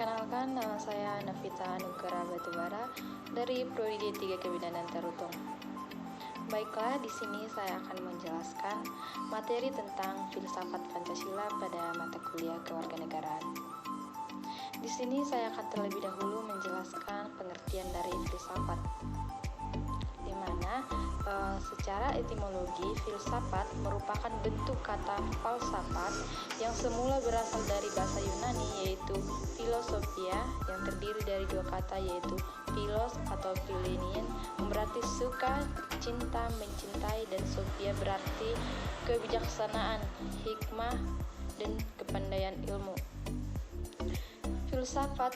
Perkenalkan, nama saya Navita Nugara Batubara dari Prodi D3 Kebidanan Tarutung. Baiklah, di sini saya akan menjelaskan materi tentang filsafat Pancasila pada mata kuliah kewarganegaraan. Di sini saya akan terlebih dahulu menjelaskan pengertian dari filsafat, di mana secara etimologi filsafat merupakan bentuk kata falsafat yang semula berasal dari bahasa Yunani yaitu philosophia yang terdiri dari dua kata yaitu philos atau phileinien yang berarti suka, cinta, mencintai, dan sophia berarti kebijaksanaan, hikmah, dan kepandaian ilmu. Filsafat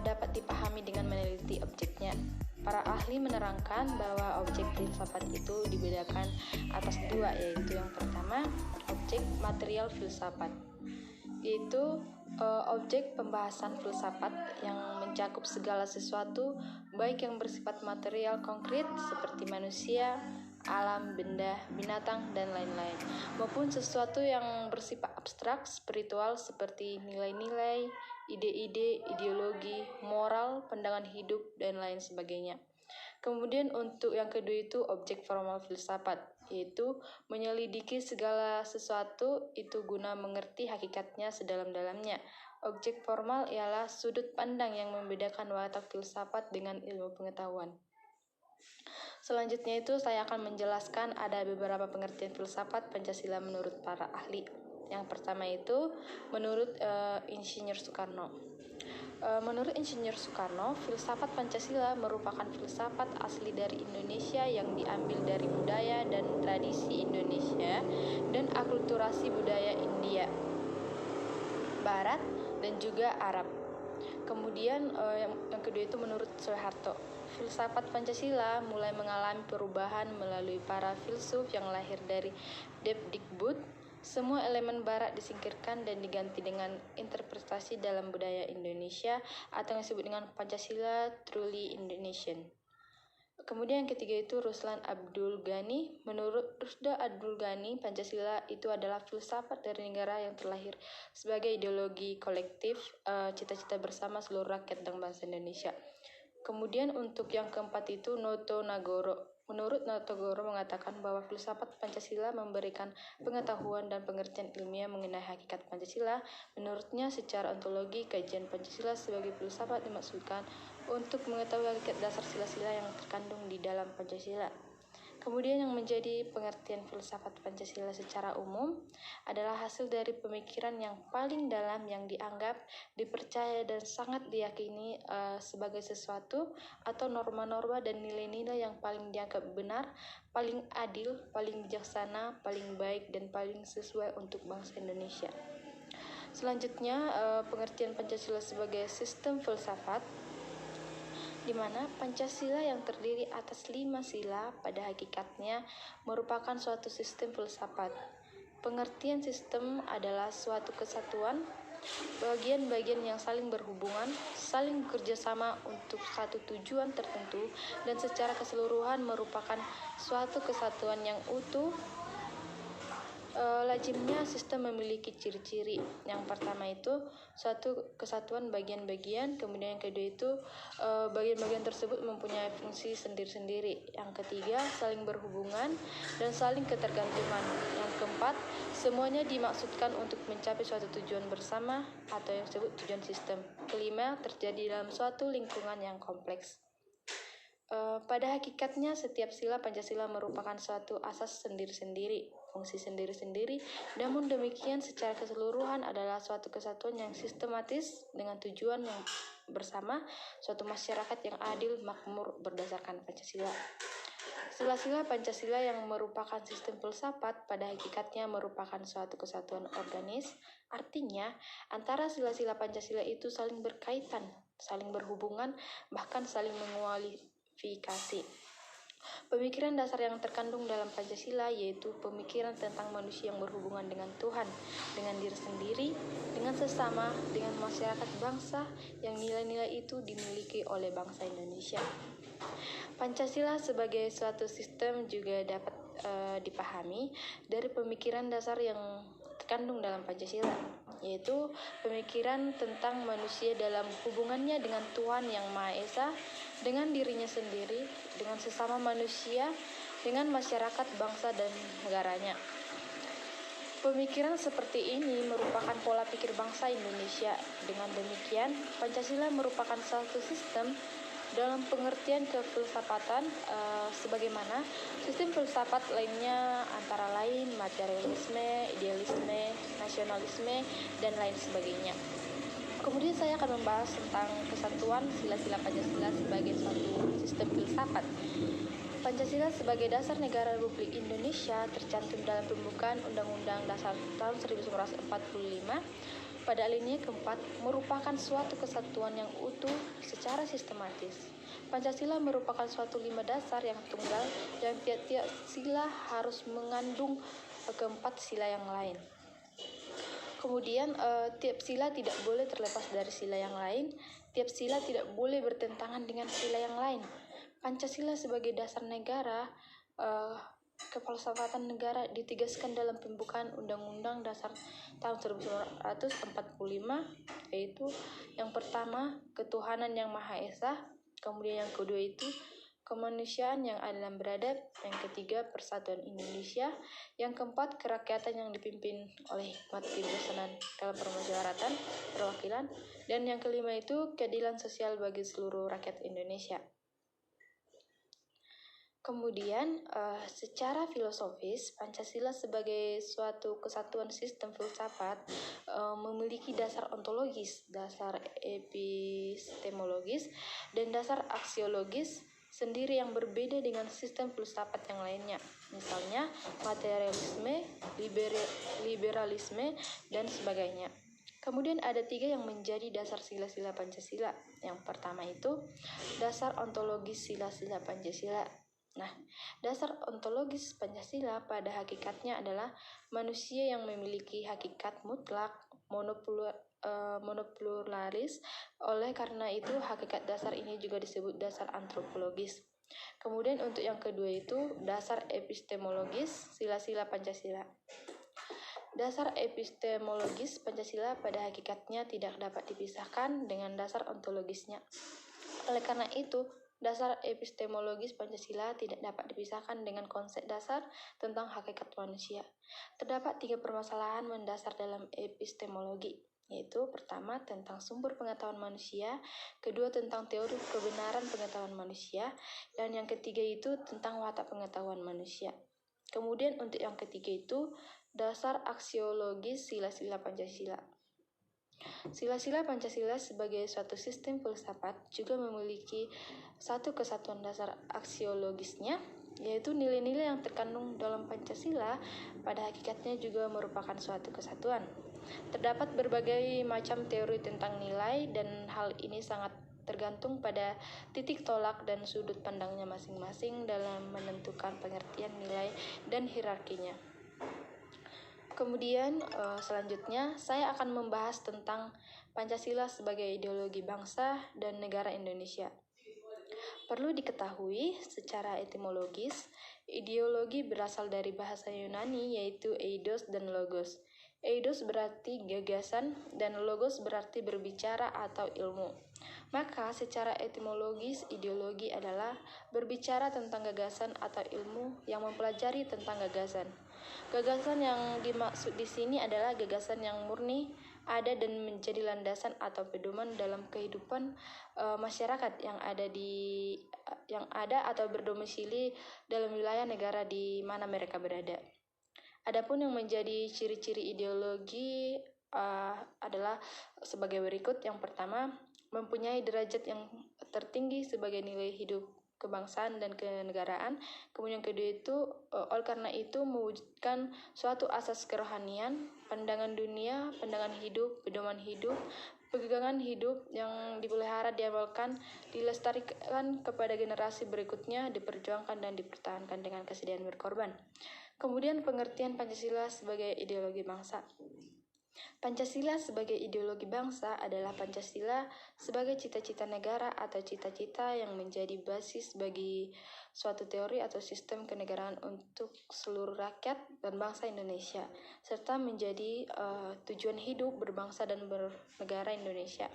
dapat dipahami dengan meneliti objeknya. Para ahli menerangkan bahwa objek filsafat itu dibedakan atas dua, yaitu yang pertama objek material filsafat, yaitu objek pembahasan filsafat yang mencakup segala sesuatu baik yang bersifat material konkret seperti manusia, alam, benda, binatang, dan lain-lain, maupun sesuatu yang bersifat abstrak, spiritual seperti nilai-nilai, ide-ide, ideologi, moral, pandangan hidup, dan lain sebagainya. Kemudian untuk yang kedua itu objek formal filsafat, yaitu menyelidiki segala sesuatu itu guna mengerti hakikatnya sedalam-dalamnya. Objek formal ialah sudut pandang yang membedakan watak filsafat dengan ilmu pengetahuan. Selanjutnya itu saya akan menjelaskan ada beberapa pengertian filsafat Pancasila menurut para ahli. Yang pertama itu menurut Insinyur Soekarno. Menurut Insinyur Soekarno, filsafat Pancasila merupakan filsafat asli dari Indonesia yang diambil dari budaya dan tradisi Indonesia dan akulturasi budaya India, Barat, dan juga Arab. Kemudian yang kedua itu menurut Soeharto. Filsafat Pancasila mulai mengalami perubahan melalui para filsuf yang lahir dari Depdikbud. Semua elemen barat disingkirkan dan diganti dengan interpretasi dalam budaya Indonesia atau yang disebut dengan Pancasila Truly Indonesian. Kemudian yang ketiga itu Ruslan Abdul Ghani. Menurut Rusda Abdul Ghani, Pancasila itu adalah filsafat dari negara yang terlahir sebagai ideologi kolektif, cita-cita bersama seluruh rakyat dan bangsa Indonesia. Kemudian untuk yang keempat itu Noto Nagoro. Menurut Noto Nagoro mengatakan bahwa filsafat Pancasila memberikan pengetahuan dan pengertian ilmiah mengenai hakikat Pancasila. Menurutnya secara ontologi kajian Pancasila sebagai filsafat dimaksudkan untuk mengetahui hakikat dasar sila-sila yang terkandung di dalam Pancasila. Kemudian yang menjadi pengertian filsafat Pancasila secara umum adalah hasil dari pemikiran yang paling dalam yang dianggap, dipercaya, dan sangat diyakini sebagai sesuatu atau norma-norma dan nilai-nilai yang paling dianggap benar, paling adil, paling bijaksana, paling baik, dan paling sesuai untuk bangsa Indonesia. Selanjutnya, pengertian Pancasila sebagai sistem filsafat, di mana Pancasila yang terdiri atas 5 sila pada hakikatnya merupakan suatu sistem filsafat. Pengertian sistem adalah suatu kesatuan, bagian-bagian yang saling berhubungan, saling bekerja sama untuk satu tujuan tertentu, dan secara keseluruhan merupakan suatu kesatuan yang utuh. Lazimnya sistem memiliki ciri-ciri. Yang pertama itu suatu kesatuan bagian-bagian, kemudian yang kedua itu bagian-bagian tersebut mempunyai fungsi sendiri-sendiri. Yang ketiga saling berhubungan dan saling ketergantungan. Yang keempat semuanya dimaksudkan untuk mencapai suatu tujuan bersama atau yang disebut tujuan sistem. Kelima terjadi dalam suatu lingkungan yang kompleks. Pada hakikatnya setiap sila Pancasila merupakan suatu asas sendiri-sendiri, fungsi sendiri-sendiri, namun demikian secara keseluruhan adalah suatu kesatuan yang sistematis dengan tujuan yang bersama, suatu masyarakat yang adil, makmur berdasarkan Pancasila. Sila-sila Pancasila yang merupakan sistem filsafat pada hakikatnya merupakan suatu kesatuan organis, artinya antara sila-sila Pancasila itu saling berkaitan, saling berhubungan, bahkan saling mengualifikasi. Pemikiran dasar yang terkandung dalam Pancasila yaitu pemikiran tentang manusia yang berhubungan dengan Tuhan, dengan diri sendiri, dengan sesama, dengan masyarakat bangsa, yang nilai-nilai itu dimiliki oleh bangsa Indonesia. Pancasila sebagai suatu sistem juga dapat dipahami dari pemikiran dasar yang terkandung dalam Pancasila, yaitu pemikiran tentang manusia dalam hubungannya dengan Tuhan Yang Maha Esa, dengan dirinya sendiri, dengan sesama manusia, dengan masyarakat, bangsa, dan negaranya. Pemikiran seperti ini merupakan pola pikir bangsa Indonesia. Dengan demikian, Pancasila merupakan satu sistem dalam pengertian kefilsafatan sebagaimana sistem filsafat lainnya, antara lain materialisme, idealisme, nasionalisme, dan lain sebagainya. Kemudian saya akan membahas tentang kesatuan sila-sila Pancasila sebagai suatu sistem filsafat. Pancasila sebagai dasar negara Republik Indonesia tercantum dalam pembukaan Undang-Undang Dasar tahun 1945 pada alinea keempat merupakan suatu kesatuan yang utuh secara sistematis. Pancasila merupakan suatu lima dasar yang tunggal yang tiap-tiap sila harus mengandung keempat sila yang lain. Kemudian tiap sila tidak boleh terlepas dari sila yang lain, tiap sila tidak boleh bertentangan dengan sila yang lain. Pancasila sebagai dasar negara, kefilsafatan negara ditegaskan dalam pembukaan Undang-Undang Dasar tahun 1945, yaitu yang pertama, ketuhanan yang Maha Esa, kemudian yang kedua itu kemanusiaan yang adil dan beradab, yang ketiga persatuan Indonesia, yang keempat kerakyatan yang dipimpin oleh hikmat kebijaksanaan dalam permusyawaratan perwakilan, dan yang kelima itu keadilan sosial bagi seluruh rakyat Indonesia. Kemudian, secara filosofis, Pancasila sebagai suatu kesatuan sistem filsafat memiliki dasar ontologis, dasar epistemologis, dan dasar aksiologis sendiri yang berbeda dengan sistem filsafat yang lainnya. Misalnya, materialisme, liberalisme, dan sebagainya. Kemudian ada tiga yang menjadi dasar sila-sila Pancasila. Yang pertama itu dasar ontologis sila-sila Pancasila. Nah, dasar ontologis Pancasila pada hakikatnya adalah manusia yang memiliki hakikat mutlak, monopluralis. Oleh karena itu, hakikat dasar ini juga disebut dasar antropologis. Kemudian untuk yang kedua itu dasar epistemologis sila-sila Pancasila. Dasar epistemologis Pancasila pada hakikatnya tidak dapat dipisahkan dengan dasar ontologisnya. Oleh karena itu, dasar epistemologis Pancasila tidak dapat dipisahkan dengan konsep dasar tentang hakikat manusia. Terdapat tiga permasalahan mendasar dalam epistemologi, yaitu pertama tentang sumber pengetahuan manusia, kedua tentang teori kebenaran pengetahuan manusia, dan yang ketiga itu tentang watak pengetahuan manusia. Kemudian untuk yang ketiga itu dasar aksiologis sila-sila Pancasila. Sila-sila Pancasila sebagai suatu sistem filsafat juga memiliki satu kesatuan dasar aksiologisnya, yaitu nilai-nilai yang terkandung dalam Pancasila pada hakikatnya juga merupakan suatu kesatuan. Terdapat berbagai macam teori tentang nilai dan hal ini sangat tergantung pada titik tolak dan sudut pandangnya masing-masing dalam menentukan pengertian nilai dan hierarkinya. Kemudian selanjutnya saya akan membahas tentang Pancasila sebagai ideologi bangsa dan negara Indonesia. Perlu diketahui secara etimologis, ideologi berasal dari bahasa Yunani yaitu eidos dan logos. Eidos berarti gagasan dan logos berarti berbicara atau ilmu. Maka secara etimologis ideologi adalah berbicara tentang gagasan atau ilmu yang mempelajari tentang gagasan. Gagasan yang dimaksud di sini adalah gagasan yang murni, ada dan menjadi landasan atau pedoman dalam kehidupan masyarakat yang ada atau berdomisili dalam wilayah negara di mana mereka berada. Adapun yang menjadi ciri-ciri ideologi adalah sebagai berikut. Yang pertama, mempunyai derajat yang tertinggi sebagai nilai hidup kebangsaan dan kenegaraan. Kemudian kedua itu, oleh karena itu mewujudkan suatu asas kerohanian, pandangan dunia, pandangan hidup, pedoman hidup, pegangan hidup yang dipelihara, diamalkan, dilestarikan kepada generasi berikutnya, diperjuangkan dan dipertahankan dengan kesediaan berkorban. Kemudian pengertian Pancasila sebagai ideologi bangsa. Pancasila sebagai ideologi bangsa adalah Pancasila sebagai cita-cita negara atau cita-cita yang menjadi basis bagi suatu teori atau sistem kenegaraan untuk seluruh rakyat dan bangsa Indonesia, serta menjadi tujuan hidup berbangsa dan bernegara Indonesia.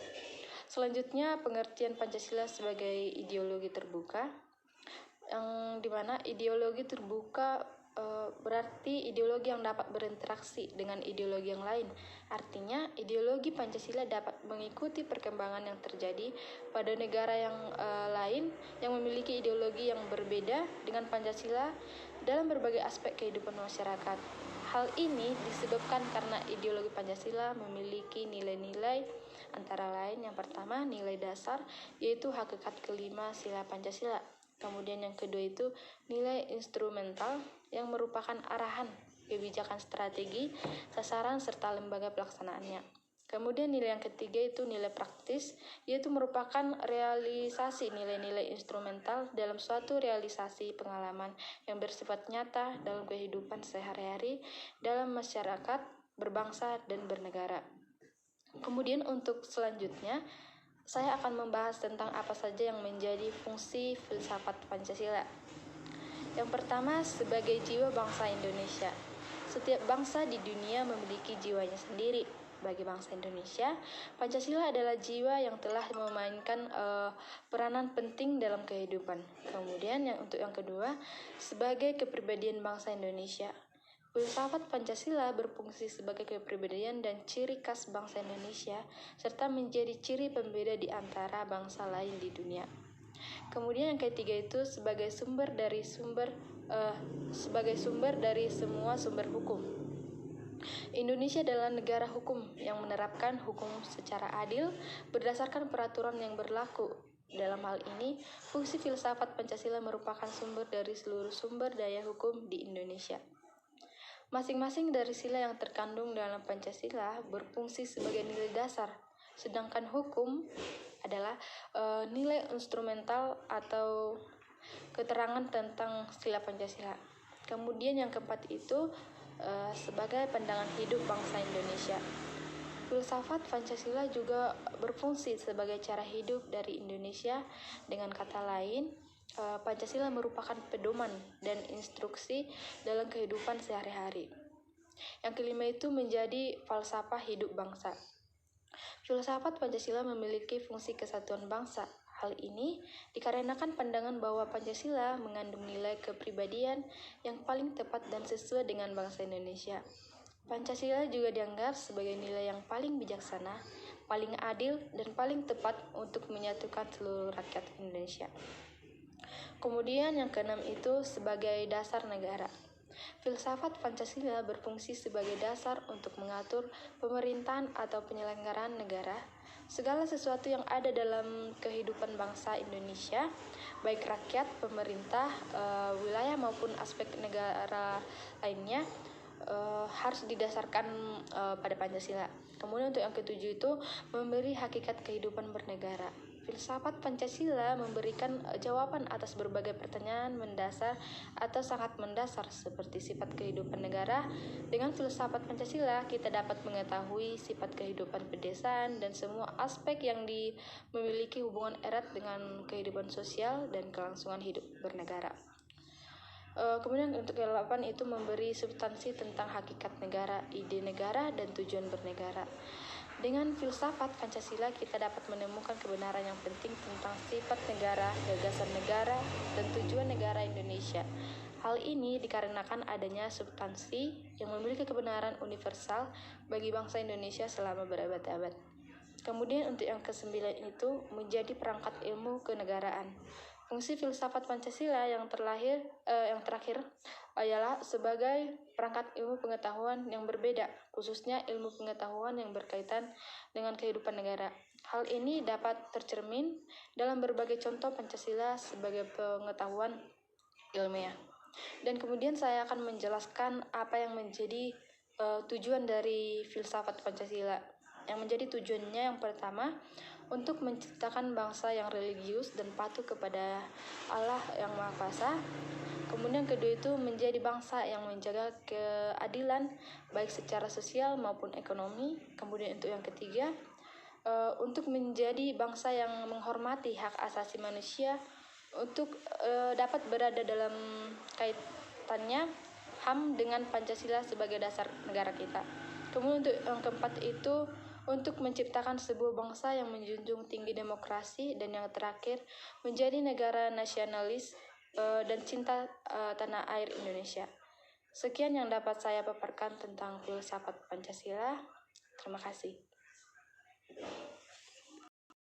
Selanjutnya, pengertian Pancasila sebagai ideologi terbuka, yang dimana ideologi terbuka berarti ideologi yang dapat berinteraksi dengan ideologi yang lain. Artinya, ideologi Pancasila dapat mengikuti perkembangan yang terjadi pada negara yang lain yang memiliki ideologi yang berbeda dengan Pancasila dalam berbagai aspek kehidupan masyarakat. Hal ini disebabkan karena ideologi Pancasila memiliki nilai-nilai antara lain yang pertama nilai dasar, yaitu hakikat kelima sila Pancasila. Kemudian yang kedua itu nilai instrumental yang merupakan arahan, kebijakan strategi, sasaran, serta lembaga pelaksanaannya. Kemudian nilai yang ketiga itu nilai praktis, yaitu merupakan realisasi nilai-nilai instrumental dalam suatu realisasi pengalaman yang bersifat nyata dalam kehidupan sehari-hari dalam masyarakat, berbangsa, dan bernegara. Kemudian untuk selanjutnya, saya akan membahas tentang apa saja yang menjadi fungsi filsafat Pancasila. Yang pertama, sebagai jiwa bangsa Indonesia. Setiap bangsa di dunia memiliki jiwanya sendiri. Bagi bangsa Indonesia, Pancasila adalah jiwa yang telah memainkan peranan penting dalam kehidupan. Kemudian untuk yang kedua, sebagai kepribadian bangsa Indonesia. Filsafat Pancasila berfungsi sebagai kepribadian dan ciri khas bangsa Indonesia, serta menjadi ciri pembeda di antara bangsa lain di dunia. Kemudian yang ketiga itu sebagai sumber dari semua sumber hukum. Indonesia adalah negara hukum yang menerapkan hukum secara adil berdasarkan peraturan yang berlaku. Dalam hal ini, fungsi filsafat Pancasila merupakan sumber dari seluruh sumber daya hukum di Indonesia. Masing-masing dari sila yang terkandung dalam Pancasila berfungsi sebagai nilai dasar, sedangkan hukum adalah nilai instrumental atau keterangan tentang sila Pancasila. Kemudian yang keempat itu sebagai pandangan hidup bangsa Indonesia. Filsafat Pancasila juga berfungsi sebagai cara hidup dari Indonesia. Dengan kata lain, Pancasila merupakan pedoman dan instruksi dalam kehidupan sehari-hari. Yang kelima itu menjadi falsafah hidup bangsa. Filsafat Pancasila memiliki fungsi kesatuan bangsa. Hal ini dikarenakan pandangan bahwa Pancasila mengandung nilai kepribadian yang paling tepat dan sesuai dengan bangsa Indonesia. Pancasila juga dianggap sebagai nilai yang paling bijaksana, paling adil, dan paling tepat untuk menyatukan seluruh rakyat Indonesia. Kemudian yang keenam itu sebagai dasar negara. Filsafat Pancasila berfungsi sebagai dasar untuk mengatur pemerintahan atau penyelenggaraan negara. Segala sesuatu yang ada dalam kehidupan bangsa Indonesia, baik rakyat, pemerintah, wilayah maupun aspek negara lainnya, harus didasarkan pada Pancasila. Kemudian untuk yang ketujuh itu memberi hakikat kehidupan bernegara. Filsafat Pancasila memberikan jawaban atas berbagai pertanyaan mendasar atau sangat mendasar seperti sifat kehidupan negara. Dengan filsafat Pancasila, kita dapat mengetahui sifat kehidupan pedesaan dan semua aspek yang memiliki hubungan erat dengan kehidupan sosial dan kelangsungan hidup bernegara. Kemudian untuk yang 8 itu memberi substansi tentang hakikat negara, ide negara, dan tujuan bernegara. Dengan filsafat Pancasila, kita dapat menemukan kebenaran yang penting tentang sifat negara, gagasan negara, dan tujuan negara Indonesia. Hal ini dikarenakan adanya substansi yang memiliki kebenaran universal bagi bangsa Indonesia selama berabad-abad. Kemudian untuk yang ke-9 itu menjadi perangkat ilmu kenegaraan. Fungsi filsafat Pancasila yang terakhir ialah sebagai perangkat ilmu pengetahuan yang berbeda, khususnya ilmu pengetahuan yang berkaitan dengan kehidupan negara. Hal ini dapat tercermin dalam berbagai contoh Pancasila sebagai pengetahuan ilmiah. Dan kemudian saya akan menjelaskan apa yang menjadi tujuan dari filsafat Pancasila. yang menjadi tujuannya yang pertama untuk menciptakan bangsa yang religius dan patuh kepada Allah yang Maha Kuasa. Kemudian kedua itu menjadi bangsa yang menjaga keadilan baik secara sosial maupun ekonomi. Kemudian untuk yang ketiga, untuk menjadi bangsa yang menghormati hak asasi manusia, untuk dapat berada dalam kaitannya HAM dengan Pancasila sebagai dasar negara kita. Kemudian untuk yang keempat itu untuk menciptakan sebuah bangsa yang menjunjung tinggi demokrasi, dan yang terakhir menjadi negara nasionalis dan cinta tanah air Indonesia. Sekian yang dapat saya paparkan tentang filsafat Pancasila. Terima kasih.